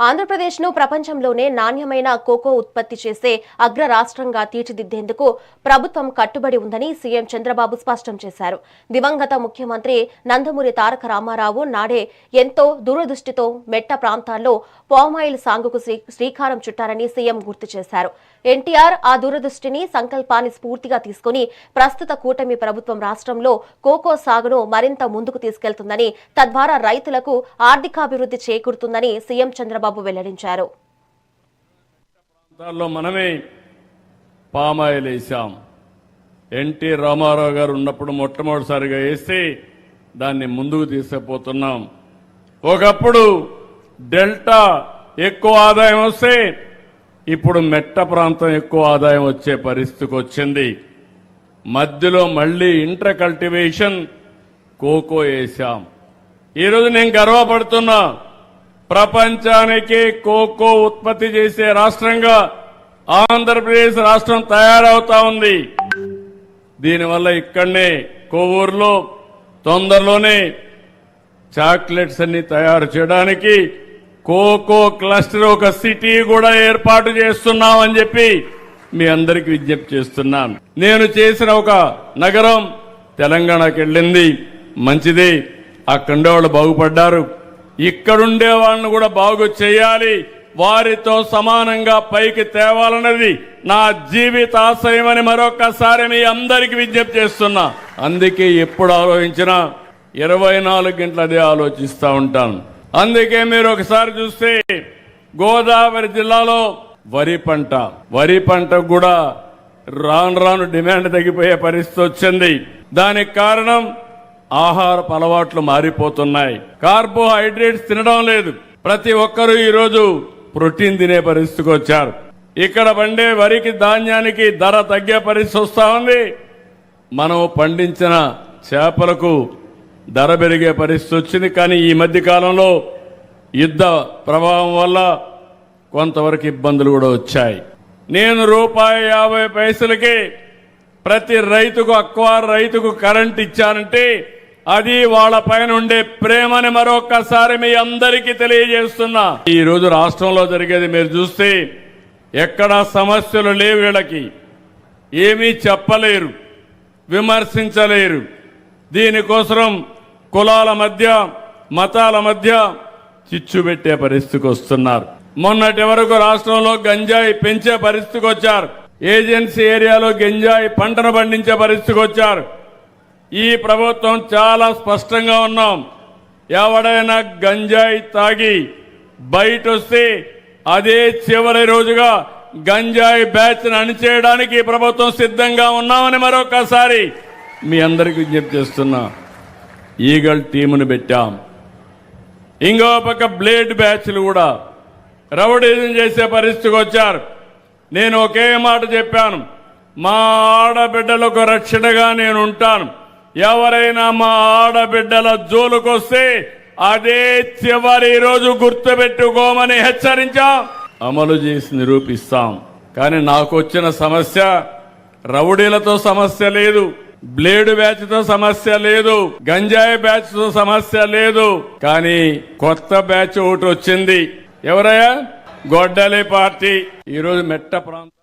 ఆంధ్రప్రదేశ్ను ప్రపంచంలోనే నాణ్యమైన కోకో ఉత్పత్తి చేసే అగ్ర రాష్ట్రంగా తీర్చిదిద్దేందుకు ప్రభుత్వం కట్టుబడి ఉందని సీఎం చంద్రబాబు స్పష్టం చేశారు. దివంగత ముఖ్యమంత్రి నందమూరి తారక రామారావు నాడే ఎంతో దూరదృష్టితో మెట్ట ప్రాంతాల్లో పామాయిల్ సాగుకు శ్రీకారం చుట్టారని సీఎం గుర్తు చేశారు. ఎన్టీఆర్ ఆ దూరదృష్టిని సంకల్పాన్ని స్ఫూర్తిగా తీసుకుని ప్రస్తుత కూటమి ప్రభుత్వం రాష్ట్రంలో కోకో సాగును మరింత ముందుకు తీసుకెళ్తుందని, తద్వారా రైతులకు ఆర్థికాభివృద్ధి చేకూరుతుందని సీఎం చంద్రబాబు వెల్లడించారు. మనమే పామాయిల్ వేసాం. ఎన్టీ రామారావు గారు ఉన్నప్పుడు మొట్టమొదటిసారిగా వేసి దాన్ని ముందుకు తీసుకుపోతున్నాం. ఒకప్పుడు డెల్టా ఎక్కువ ఆదాయం వస్తే ఇప్పుడు మెట్ట ప్రాంతం ఎక్కువ ఆదాయం వచ్చే పరిస్థితికి వచ్చింది. మధ్యలో మళ్లీ ఇంటర్ కల్టివేషన్ కోకో వేశాం. ఈరోజు నేను గర్వపడుతున్నా, ప్రపంచానికి కోకో ఉత్పత్తి చేసే రాష్ట్రంగా ఆంధ్రప్రదేశ్ రాష్ట్రం తయారవుతా ఉంది. దీనివల్ల ఇక్కడనే కోవూరులో తొందరలోనే చాక్లెట్స్ అన్ని తయారు చేయడానికి కోకో క్లస్టర్ ఒక సిటీ కూడా ఏర్పాటు చేస్తున్నామని చెప్పి మీ అందరికీ విజ్ఞప్తి చేస్తున్నాను. నేను చేసిన ఒక నగరం తెలంగాణకి వెళ్ళింది, మంచిది. అక్కడే వాళ్ళు బాగుపడ్డారు. ఇక్కడుండే వాళ్ళని కూడా బాగు చేయాలి, వారితో సమానంగా పైకి తేవాలన్నది నా జీవిత ఆశయమని మరొకసారి మీ అందరికీ విజ్ఞప్తి చేస్తున్నా. అందుకే ఎప్పుడు ఆలోచించినా 24 గంటలు అదే ఆలోచిస్తూ ఉంటాను. అందుకే మీరు ఒకసారి చూస్తే గోదావరి జిల్లాలో వరి పంట కూడా రాను రాను డిమాండ్ తగ్గిపోయే పరిస్థితి వచ్చింది. దానికి కారణం ఆహారపు అలవాట్లు మారిపోతున్నాయి. కార్బోహైడ్రేట్స్ తినడం లేదు. ప్రతి ఒక్కరూ ఈరోజు ప్రోటీన్ తినే పరిస్థితికి వచ్చారు. ఇక్కడ పండే వరికి ధాన్యానికి ధర తగ్గే పరిస్థితి వస్తా ఉంది. మనం పండించిన చేపలకు ధర పెరిగే పరిస్థితి వచ్చింది. కానీ ఈ మధ్య కాలంలో యుద్ధ ప్రభావం వల్ల కొంతవరకు ఇబ్బందులు కూడా వచ్చాయి. నేను ₹1.50 ప్రతి రైతుకు రైతుకు కరెంట్ ఇచ్చానంటే అది వాళ్ళ పైన ఉండే ప్రేమని మరొకసారి మీ అందరికీ తెలియజేస్తున్నా. ఈ రోజు రాష్ట్రంలో జరిగేది మీరు చూస్తే ఎక్కడా సమస్యలు లేవు. వీళ్ళకి ఏమీ చెప్పలేరు, విమర్శించలేరు. దీనికోసం కులాల మధ్య మతాల మధ్య చిచ్చు పెట్టే పరిస్థితికి వస్తున్నారు. మొన్నటి వరకు రాష్ట్రంలో గంజాయి పెంచే పరిస్థితికి వచ్చారు. ఏజెన్సీ ఏరియాలో గంజాయి పంటను పండించే పరిస్థితికి వచ్చారు. ఈ ప్రభుత్వం చాలా స్పష్టంగా ఉన్నాం. ఎవడైనా గంజాయి తాగి బయట వస్తే అదే చివరి రోజుగా గంజాయి బ్యాచ్ ని అణిచేయడానికి ఈ ప్రభుత్వం సిద్ధంగా ఉన్నామని మరొకసారి మీ అందరికీ విజ్ఞప్తి చేస్తున్నా. ఈగల్ టీమును పెట్టాం. ఇంకో పక్క బ్లేడ్ బ్యాచ్లు కూడా రౌడీజం చేసే పరిస్థితికి వచ్చారు. నేను ఒకే మాట చెప్పాను, మా ఆడబిడ్డలకు రక్షణగా నేను ఉంటాను. ఎవరైనా మా ఆడబిడ్డల జోలుకొస్తే అదే చివరి రోజు గుర్తుపెట్టుకోమని హెచ్చరించాం. అమలు చేసి నిరూపిస్తాం. కానీ నాకు వచ్చిన సమస్య రౌడీలతో సమస్య లేదు, బ్లేడ్ బ్యాచ్ తో సమస్య లేదు, గంజాయి బ్యాచ్ తో సమస్య లేదు. కానీ కొత్త బ్యాచ్ ఒకటి వచ్చింది. ఎవరయ్యా? గొడ్డలి పార్టీ. ఈరోజు మెట్ట ప్రాంతం